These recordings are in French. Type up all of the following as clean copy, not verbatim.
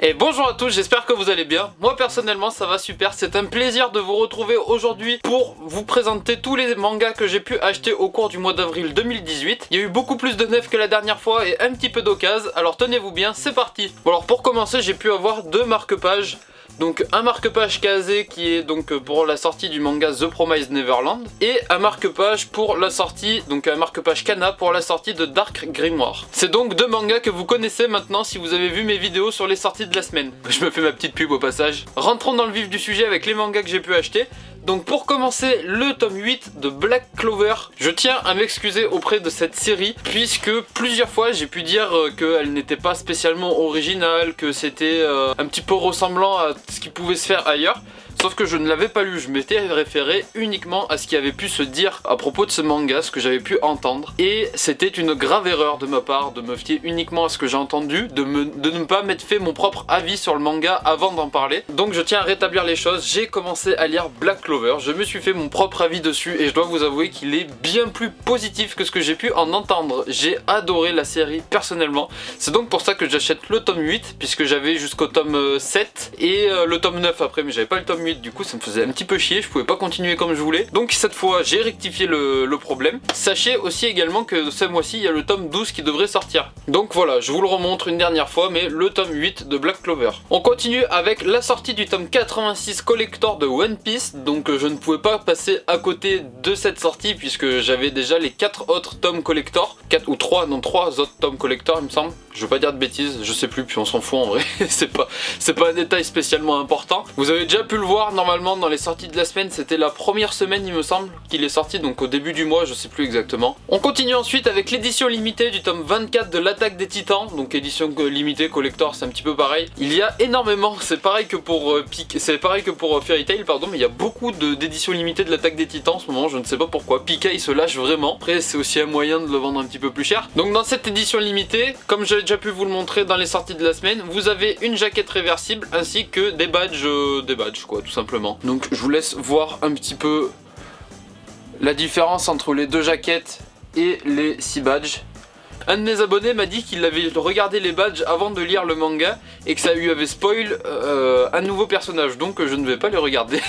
Et bonjour à tous, j'espère que vous allez bien. Moi personnellement ça va super, c'est un plaisir de vous retrouver aujourd'hui pour vous présenter tous les mangas que j'ai pu acheter au cours du mois d'avril 2018. Il y a eu beaucoup plus de neuf que la dernière fois et un petit peu d'occasion, alors tenez-vous bien, c'est parti. Bon alors pour commencer j'ai pu avoir deux marque-pages. Donc un marque-page Kaze qui est donc pour la sortie du manga The Promised Neverland et un marque-page pour la sortie, donc un marque-page Kana pour la sortie de Dark Grimoire. C'est donc deux mangas que vous connaissez maintenant si vous avez vu mes vidéos sur les sorties de la semaine. Je me fais ma petite pub au passage. Rentrons dans le vif du sujet avec les mangas que j'ai pu acheter. Donc pour commencer, le tome 8 de Black Clover. Je tiens à m'excuser auprès de cette série puisque plusieurs fois j'ai pu dire qu'elle n'était pas spécialement originale, que c'était un petit peu ressemblant à ce qui pouvait se faire ailleurs. Sauf que je ne l'avais pas lu, je m'étais référé uniquement à ce qui avait pu se dire à propos de ce manga, ce que j'avais pu entendre. Et c'était une grave erreur de ma part de me fier uniquement à ce que j'ai entendu, de ne pas m'être fait mon propre avis sur le manga avant d'en parler. Donc je tiens à rétablir les choses, j'ai commencé à lire Black Clover, je me suis fait mon propre avis dessus et je dois vous avouer qu'il est bien plus positif que ce que j'ai pu en entendre. J'ai adoré la série personnellement, c'est donc pour ça que j'achète le tome 8, puisque j'avais jusqu'au tome 7 et le tome 9 après, mais j'avais pas le tome 8. Du coup ça me faisait un petit peu chier, je pouvais pas continuer comme je voulais. Donc cette fois j'ai rectifié le problème. Sachez aussi également que ce mois-ci il y a le tome 12 qui devrait sortir. Donc voilà, je vous le remontre une dernière fois, mais le tome 8 de Black Clover. On continue avec la sortie du tome 86 collector de One Piece. Donc je ne pouvais pas passer à côté de cette sortie puisque j'avais déjà les 4 autres tomes collector. 4 ou 3, non 3 autres tomes collector il me semble. Je veux pas dire de bêtises, je sais plus, puis on s'en fout en vrai. c'est pas un détail spécialement important. Vous avez déjà pu le voir normalement dans les sorties de la semaine, c'était la première semaine il me semble qu'il est sorti, donc au début du mois, je sais plus exactement. On continue ensuite avec l'édition limitée du tome 24 de l'Attaque des Titans, donc édition limitée collector, c'est un petit peu pareil. Il y a énormément, c'est pareil que pour Fairy Tail pardon, mais il y a beaucoup d'éditions limitées de l'Attaque des Titans en ce moment, je ne sais pas pourquoi. Pika il se lâche vraiment, après c'est aussi un moyen de le vendre un petit peu plus cher. Donc dans cette édition limitée, comme j'avais déjà pu vous le montrer dans les sorties de la semaine, vous avez une jaquette réversible ainsi que des badges quoi, tout simplement. Donc je vous laisse voir un petit peu la différence entre les deux jaquettes et les 6 badges. Un de mes abonnés m'a dit qu'il avait regardé les badges avant de lire le manga et que ça lui avait spoil un nouveau personnage, donc je ne vais pas le regarder.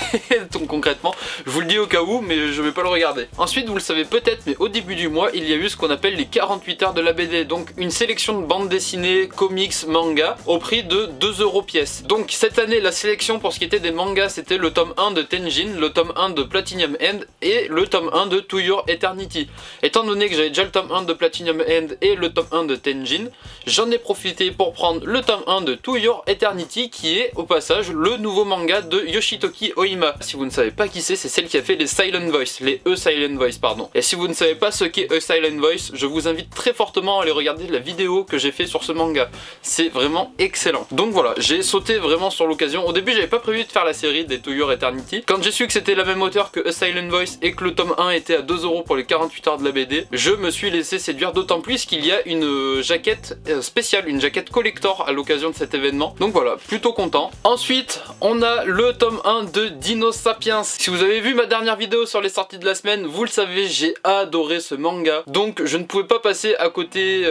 Donc concrètement, je vous le dis au cas où, mais je vais pas le regarder. Ensuite, vous le savez peut-être, mais au début du mois, il y a eu ce qu'on appelle les 48 heures de la BD, donc une sélection de bandes dessinées, comics, mangas, au prix de 2 € pièce. Donc cette année, la sélection pour ce qui était des mangas, c'était le tome 1 de Tenjin, le tome 1 de Platinum End et le tome 1 de To Your Eternity. Étant donné que j'avais déjà le tome 1 de Platinum End et le tome 1 de Tenjin, j'en ai profité pour prendre le tome 1 de To Your Eternity qui est au passage le nouveau manga de Yoshitoki Oima. Si vous ne savez pas qui c'est celle qui a fait les Silent Voice, les Silent Voice pardon. Et si vous ne savez pas ce qu'est Silent Voice, je vous invite très fortement à aller regarder la vidéo que j'ai fait sur ce manga. C'est vraiment excellent. Donc voilà, j'ai sauté vraiment sur l'occasion. Au début j'avais pas prévu de faire la série des To Your Eternity. Quand j'ai su que c'était la même auteur que Silent Voice et que le tome 1 était à 2 € pour les 48 heures de la BD, je me suis laissé séduire, d'autant plus qu'il y a une jaquette spéciale, une jaquette collector à l'occasion de cet événement. Donc voilà, plutôt content. Ensuite, on a le tome 1 de Dino Sapiens. Si vous avez vu ma dernière vidéo sur les sorties de la semaine, vous le savez, j'ai adoré ce manga. Donc je ne pouvais pas passer à côté,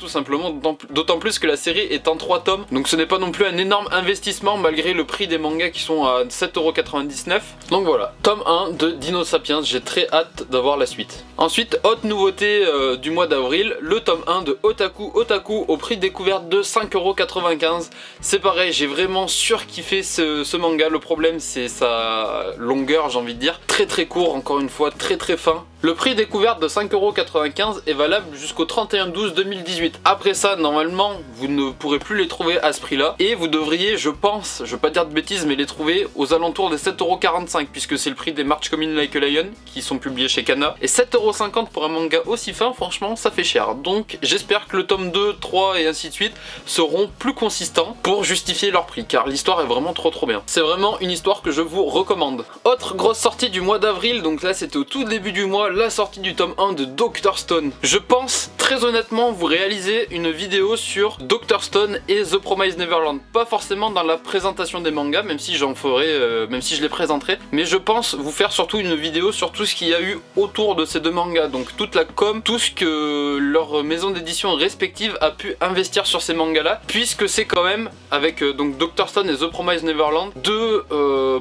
tout simplement, d'autant plus que la série est en 3 tomes. Donc ce n'est pas non plus un énorme investissement malgré le prix des mangas qui sont à 7,99 €. Donc voilà, tome 1 de Dino Sapiens, j'ai très hâte d'avoir la suite. Ensuite, haute nouveauté du mois d'avril, le tome 1 de Otaku Otaku au prix découverte de 5,95 €. C'est pareil, j'ai vraiment surkiffé ce manga. Le problème c'est sa longueur, j'ai envie de dire. Très très court, encore une fois, très très fin. Le prix découverte de 5,95 € est valable jusqu'au 31/12/2018. Après ça, normalement, vous ne pourrez plus les trouver à ce prix-là. Et vous devriez, je pense, je vais pas dire de bêtises, mais les trouver aux alentours des 7,45 €, puisque c'est le prix des March Coming Like a Lion, qui sont publiés chez Kana. Et 7,50 € pour un manga aussi fin, franchement, ça fait cher. Donc j'espère que le tome 2, 3 et ainsi de suite seront plus consistants pour justifier leur prix, car l'histoire est vraiment trop bien. C'est vraiment une histoire que je vous recommande. Autre grosse sortie du mois d'avril, donc là c'était au tout début du mois, la sortie du tome 1 de Dr. Stone. Je pense très honnêtement vous réaliser une vidéo sur Dr. Stone et The Promised Neverland. Pas forcément dans la présentation des mangas, même si j'en ferai, même si je les présenterai, mais je pense vous faire surtout une vidéo sur tout ce qu'il y a eu autour de ces deux mangas, donc toute la com, tout ce que leur maison d'édition respective a pu investir sur ces mangas là, puisque c'est quand même avec donc Dr. Stone et The Promised Neverland deux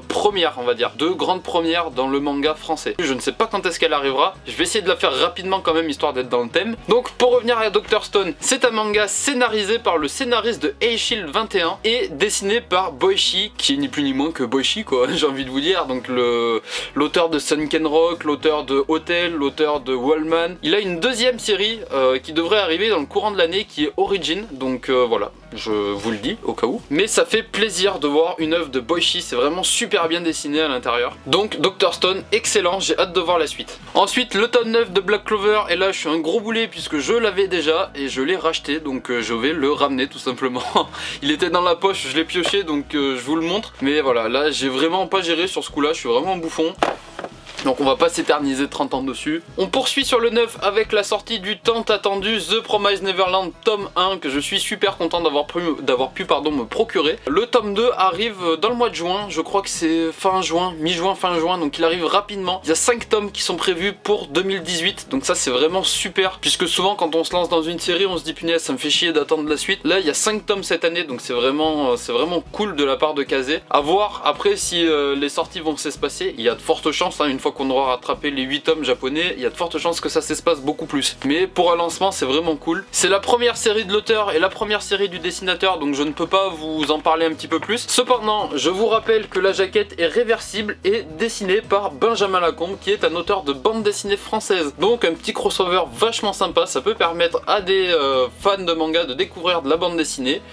premières, on va dire, deux grandes premières dans le manga français. Je ne sais pas quand est-ce qu'elle arrivera, je vais essayer de la faire rapidement quand même histoire d'être dans le thème. Donc pour revenir à Dr. Stone, c'est un manga scénarisé par le scénariste de A-Shield 21 et dessiné par Boichi, qui est ni plus ni moins que Boichi quoi, j'ai envie de vous dire, donc l'auteur de Sunken Rock, l'auteur de Hotel, l'auteur de Wallman. Il a une deuxième série qui devrait arriver dans le courant de l'année qui est Origin, donc voilà, je vous le dis au cas où. Mais ça fait plaisir de voir une œuvre de Boichi, c'est vraiment super bien dessiné à l'intérieur. Donc Dr. Stone, excellent, j'ai hâte de voir la suite. Ensuite le tome 9 de Black Clover, et là je suis un gros boulet puisque je l'avais déjà et je l'ai racheté, donc je vais le ramener tout simplement. Il était dans la poche, je l'ai pioché, donc je vous le montre. Mais voilà, là j'ai vraiment pas géré sur ce coup là, je suis vraiment un bouffon. Donc on va pas s'éterniser 30 ans dessus. On poursuit sur le 9 avec la sortie du tant attendu The Promised Neverland tome 1 que je suis super content d'avoir pu me procurer. Le tome 2 arrive dans le mois de juin, je crois que c'est fin juin, mi-juin, fin juin, donc il arrive rapidement. Il y a 5 tomes qui sont prévus pour 2018, donc ça c'est vraiment super, puisque souvent quand on se lance dans une série on se dit punaise ça me fait chier d'attendre la suite. Là il y a 5 tomes cette année, donc c'est vraiment cool de la part de Kazé. A voir après si les sorties vont s'espacer, il y a de fortes chances, hein, une fois qu'on aura rattrapé les 8 tomes japonais, il y a de fortes chances que ça s'espace beaucoup plus. Mais pour un lancement c'est vraiment cool. C'est la première série de l'auteur et la première série du dessinateur, donc je ne peux pas vous en parler un petit peu plus. Cependant, je vous rappelle que la jaquette est réversible et dessinée par Benjamin Lacombe, qui est un auteur de bande dessinée française. Donc un petit crossover vachement sympa, ça peut permettre à des fans de manga de découvrir de la bande dessinée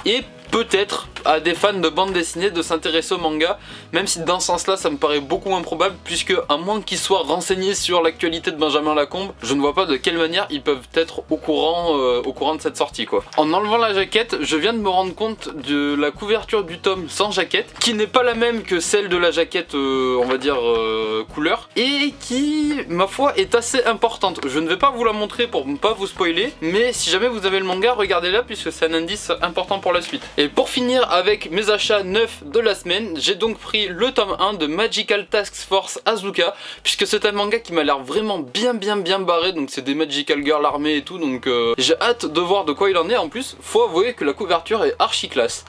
et peut-être à des fans de bande dessinée de s'intéresser au manga, même si dans ce sens là ça me paraît beaucoup improbable, puisque à moins qu'ils soient renseignés sur l'actualité de Benjamin Lacombe, je ne vois pas de quelle manière ils peuvent être au courant de cette sortie quoi. En enlevant la jaquette, je viens de me rendre compte de la couverture du tome sans jaquette, qui n'est pas la même que celle de la jaquette on va dire couleur, et qui ma foi est assez importante. Je ne vais pas vous la montrer pour ne pas vous spoiler, mais si jamais vous avez le manga, regardez-la puisque c'est un indice important pour la suite. Et pour finir avec mes achats neufs de la semaine, j'ai donc pris le tome 1 de Magical Task Force Azuka, puisque c'est un manga qui m'a l'air vraiment bien barré, donc c'est des Magical Girl armées et tout, donc j'ai hâte de voir de quoi il en est. En plus, faut avouer que la couverture est archi classe.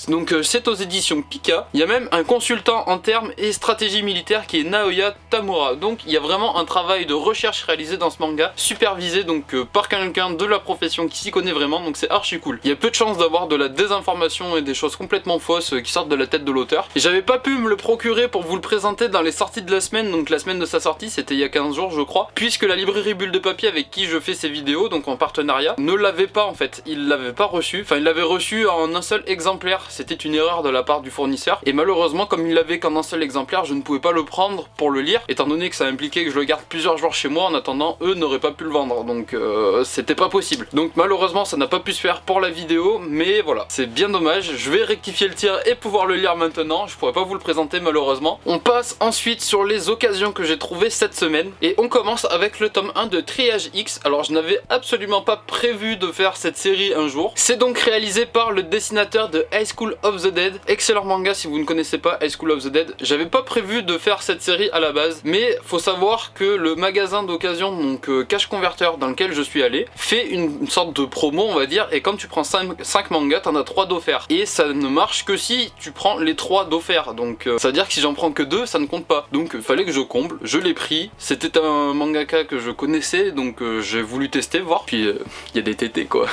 Donc c'est aux éditions Pika. Il y a même un consultant en termes et stratégie militaire qui est Naoya Tamura. Donc il y a vraiment un travail de recherche réalisé dans ce manga, supervisé donc par quelqu'un de la profession qui s'y connaît vraiment, donc c'est archi cool. Il y a peu de chances d'avoir de la désinformation et des choses complètement fausses qui sortent de la tête de l'auteur. Et j'avais pas pu me le procurer pour vous le présenter dans les sorties de la semaine, donc la semaine de sa sortie c'était il y a 15 jours je crois, puisque la librairie Bulle de Papier avec qui je fais ces vidéos, donc en partenariat, ne l'avait pas en fait. Il l'avait pas reçu, enfin il l'avait reçu en un seul exemplaire. C'était une erreur de la part du fournisseur et malheureusement comme il l'avait qu'en un seul exemplaire, je ne pouvais pas le prendre pour le lire, étant donné que ça impliquait que je le garde plusieurs jours chez moi. En attendant, eux n'auraient pas pu le vendre, donc c'était pas possible. Donc malheureusement ça n'a pas pu se faire pour la vidéo, mais voilà, c'est bien dommage. Je vais rectifier le tir et pouvoir le lire maintenant. Je pourrais pas vous le présenter malheureusement. On passe ensuite sur les occasions que j'ai trouvées cette semaine et on commence avec le tome 1 de Triage X. Alors je n'avais absolument pas prévu de faire cette série un jour. C'est donc réalisé par le dessinateur de High School of the Dead, excellent manga si vous ne connaissez pas High School of the Dead. J'avais pas prévu de faire cette série à la base, mais faut savoir que le magasin d'occasion, donc Cash Converter, dans lequel je suis allé, fait une sorte de promo on va dire, et quand tu prends 5 mangas, t'en as 3 d'offerts, et ça ne marche que si tu prends les 3 d'offerts, donc ça veut dire que si j'en prends que 2, ça ne compte pas. Donc fallait que je comble, je l'ai pris, c'était un mangaka que je connaissais, donc j'ai voulu tester, voir, puis il y a des tétés quoi.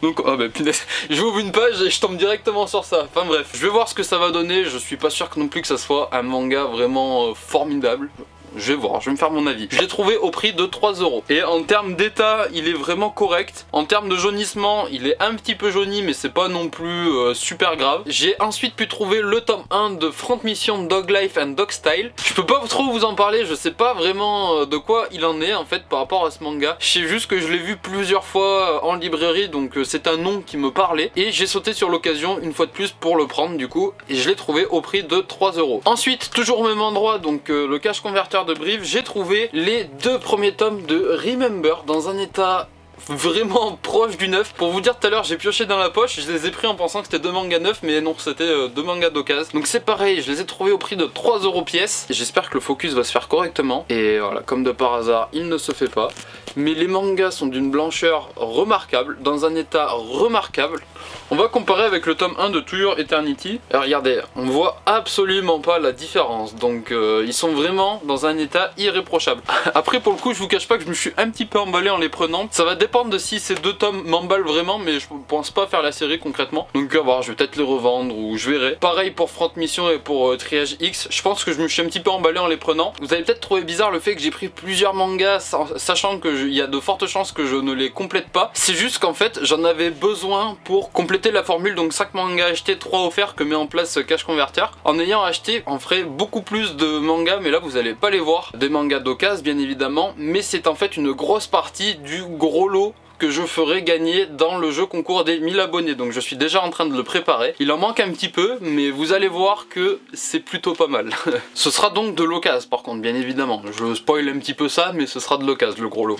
Donc oh bah punaise, j'ouvre une page et je tombe directement sur ça. Enfin bref, je vais voir ce que ça va donner. Je suis pas sûr que non plus que ça soit un manga vraiment formidable. Je vais voir, je vais me faire mon avis. Je l'ai trouvé au prix de 3 €. Et en termes d'état, il est vraiment correct. En termes de jaunissement, il est un petit peu jauni, mais c'est pas non plus super grave. J'ai ensuite pu trouver le tome 1 de Front Mission Dog Life and Dog Style. Je peux pas trop vous en parler, je sais pas vraiment de quoi il en est en fait par rapport à ce manga. Je sais juste que je l'ai vu plusieurs fois en librairie, donc c'est un nom qui me parlait. Et j'ai sauté sur l'occasion une fois de plus pour le prendre du coup. Et je l'ai trouvé au prix de 3 €. Ensuite, toujours au même endroit, donc le Cash Converter plaisir de Brive, j'ai trouvé les 2 premiers tomes de Remember dans un état vraiment proche du neuf. Pour vous dire, tout à l'heure j'ai pioché dans la poche, je les ai pris en pensant que c'était 2 mangas neufs, mais non, c'était 2 mangas d'occasion. Donc c'est pareil, je les ai trouvés au prix de 3 € pièce. J'espère que le focus va se faire correctement. Et voilà, comme de par hasard, il ne se fait pas. Mais les mangas sont d'une blancheur remarquable, dans un état remarquable. On va comparer avec le tome 1 de To Your Eternity. Alors regardez, on voit absolument pas la différence. Donc ils sont vraiment dans un état irréprochable. Après pour le coup, je vous cache pas que je me suis un petit peu emballé en les prenant. Ça va dépendre de si ces 2 tomes m'emballent vraiment, mais je pense pas faire la série concrètement. Donc voir, je vais peut-être les revendre ou je verrai. Pareil pour Front Mission et pour Triage X. Je pense que je me suis un petit peu emballé en les prenant. Vous avez peut-être trouvé bizarre le fait que j'ai pris plusieurs mangas sachant que il y a de fortes chances que je ne les complète pas. C'est juste qu'en fait j'en avais besoin pour compléter la formule, donc 5 mangas achetés, 3 offerts que met en place Cash Converter. En ayant acheté, on ferait beaucoup plus de mangas, mais là vous allez pas les voir. Des mangas d'occasion bien évidemment, mais c'est en fait une grosse partie du gros lot que je ferai gagner dans le jeu concours des 1000 abonnés. Donc je suis déjà en train de le préparer. Il en manque un petit peu, mais vous allez voir que c'est plutôt pas mal. Ce sera donc de l'occasion par contre, bien évidemment. Je spoil un petit peu ça, mais ce sera de l'occasion, le gros lot.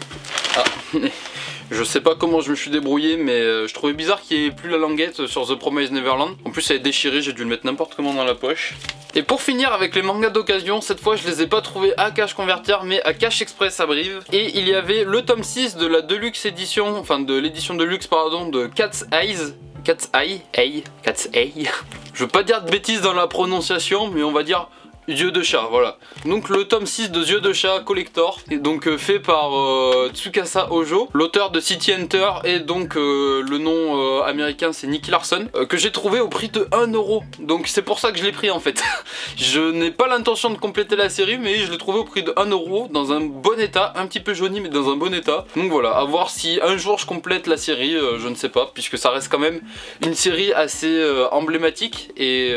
Ah. Je sais pas comment je me suis débrouillé, mais je trouvais bizarre qu'il n'y ait plus la languette sur The Promised Neverland. En plus elle est déchirée, j'ai dû le mettre n'importe comment dans la poche. Et pour finir avec les mangas d'occasion, cette fois je les ai pas trouvés à Cash Converter mais à Cash Express à Brive. Et il y avait le tome 6 de la Deluxe édition, enfin de l'édition Deluxe pardon, de Cat's Eyes. Cat's Eye, Cat's Eye. Je veux pas dire de bêtises dans la prononciation, mais on va dire Yeux de chat, voilà. Donc le tome 6 de Yeux de chat collector, et donc fait par Tsukasa Ojo, l'auteur de City Hunter, et donc le nom américain c'est Nicky Larson, que j'ai trouvé au prix de 1 €. Donc c'est pour ça que je l'ai pris en fait. Je n'ai pas l'intention de compléter la série, mais je l'ai trouvé au prix de 1 € dans un bon état, un petit peu jauni mais dans un bon état. Donc voilà, à voir si un jour je complète la série, je ne sais pas, puisque ça reste quand même une série assez emblématique, et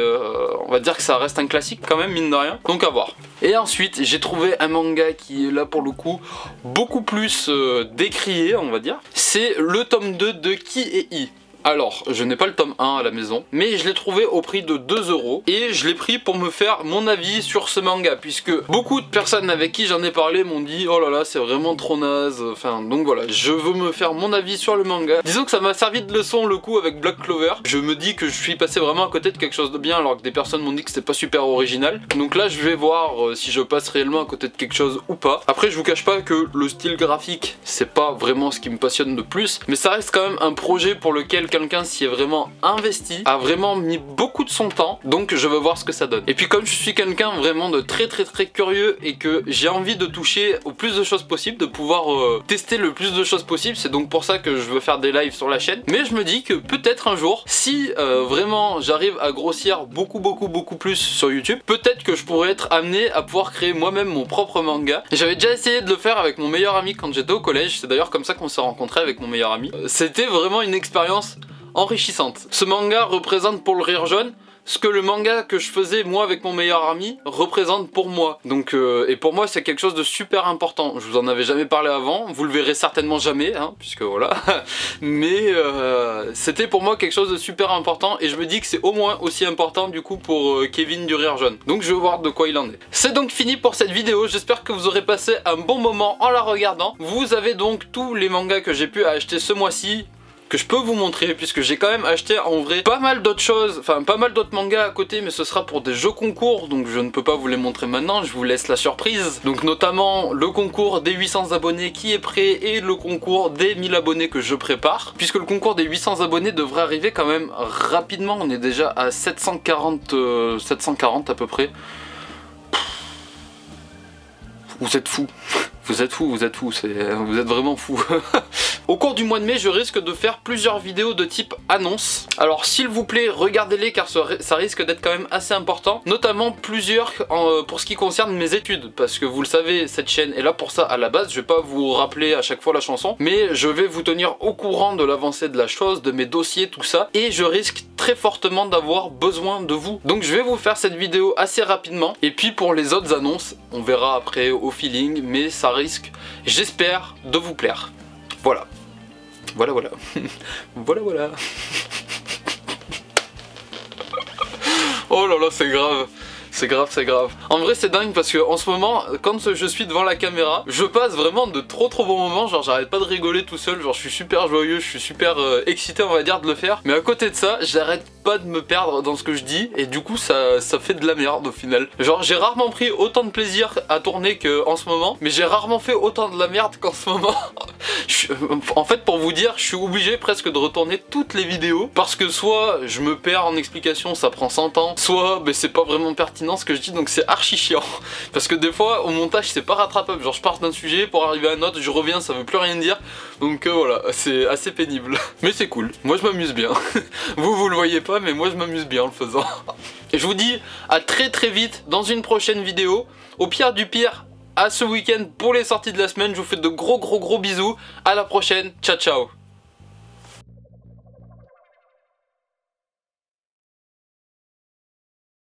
on va dire que ça reste un classique quand même, mine de rien. Donc à voir. Et ensuite j'ai trouvé un manga qui est là pour le coup beaucoup plus décrié, on va dire. C'est le tome 2 de Ki et I. Alors, je n'ai pas le tome 1 à la maison, mais je l'ai trouvé au prix de 2 € et je l'ai pris pour me faire mon avis sur ce manga, puisque beaucoup de personnes avec qui j'en ai parlé m'ont dit oh là là c'est vraiment trop naze, enfin donc voilà, je veux me faire mon avis sur le manga. Disons que ça m'a servi de leçon le coup avec Black Clover. Je me dis que je suis passé vraiment à côté de quelque chose de bien alors que des personnes m'ont dit que c'était pas super original. Donc là je vais voir si je passe réellement à côté de quelque chose ou pas. Après je vous cache pas que le style graphique c'est pas vraiment ce qui me passionne de plus, mais ça reste quand même un projet pour lequel quelqu'un s'y est vraiment investi, a vraiment mis beaucoup de son temps, donc je veux voir ce que ça donne. Et puis comme je suis quelqu'un vraiment de très curieux et que j'ai envie de toucher au plus de choses possible, de pouvoir tester le plus de choses possible, c'est donc pour ça que je veux faire des lives sur la chaîne. Mais je me dis que peut-être un jour, si vraiment j'arrive à grossir beaucoup plus sur YouTube, peut-être que je pourrais être amené à pouvoir créer moi-même mon propre manga. J'avais déjà essayé de le faire avec mon meilleur ami quand j'étais au collège, c'est d'ailleurs comme ça qu'on s'est rencontrés avec mon meilleur ami. C'était vraiment une expérience enrichissante. Ce manga représente pour le Rire Jaune ce que le manga que je faisais moi avec mon meilleur ami représente pour moi. Donc et pour moi c'est quelque chose de super important. Je vous en avais jamais parlé avant, vous le verrez certainement jamais hein, puisque voilà. Mais c'était pour moi quelque chose de super important et je me dis que c'est au moins aussi important du coup pour Kevin du Rire Jaune. Donc je vais voir de quoi il en est. C'est donc fini pour cette vidéo, j'espère que vous aurez passé un bon moment en la regardant. Vous avez donc tous les mangas que j'ai pu acheter ce mois-ci, que je peux vous montrer puisque j'ai quand même acheté en vrai pas mal d'autres choses, enfin pas mal d'autres mangas à côté, mais ce sera pour des jeux concours donc je ne peux pas vous les montrer maintenant, je vous laisse la surprise. Donc notamment le concours des 800 abonnés qui est prêt et le concours des 1000 abonnés que je prépare, puisque le concours des 800 abonnés devrait arriver quand même rapidement, on est déjà à 740 à peu près. Vous êtes fous. Vous êtes fous, vous êtes vraiment fous. Au cours du mois de mai, je risque de faire plusieurs vidéos de type annonce. Alors s'il vous plaît, regardez-les car ça risque d'être quand même assez important. Notamment plusieurs pour ce qui concerne mes études. Parce que vous le savez, cette chaîne est là pour ça à la base. Je vais pas vous rappeler à chaque fois la chanson. Mais je vais vous tenir au courant de l'avancée de la chose, de mes dossiers, tout ça. Et je risque très fortement d'avoir besoin de vous. Donc je vais vous faire cette vidéo assez rapidement. Et puis pour les autres annonces, on verra après au feeling. Mais ça risque, j'espère, de vous plaire. Voilà. Voilà. Voilà. Oh là là, c'est grave. C'est grave, c'est grave. En vrai c'est dingue parce que en ce moment, quand je suis devant la caméra, je passe vraiment de trop bons moments, genre j'arrête pas de rigoler tout seul, genre je suis super joyeux, je suis super excité on va dire de le faire. Mais à côté de ça, j'arrête pas de me perdre dans ce que je dis et du coup ça fait de la merde au final. Genre j'ai rarement pris autant de plaisir à tourner qu'en ce moment, mais j'ai rarement fait autant de la merde qu'en ce moment. En fait pour vous dire, je suis obligé presque de retourner toutes les vidéos parce que soit je me perds en explications, ça prend 100 ans, soit c'est pas vraiment pertinent ce que je dis donc c'est archi chiant. Parce que des fois au montage c'est pas rattrapable, genre je pars d'un sujet pour arriver à un autre, je reviens, ça veut plus rien dire. Donc voilà, c'est assez pénible. Mais c'est cool, moi je m'amuse bien. Vous le voyez pas mais moi je m'amuse bien en le faisant. Et je vous dis à très vite dans une prochaine vidéo. Au pire du pire, à ce week-end pour les sorties de la semaine. Je vous fais de gros bisous. À la prochaine, ciao ciao.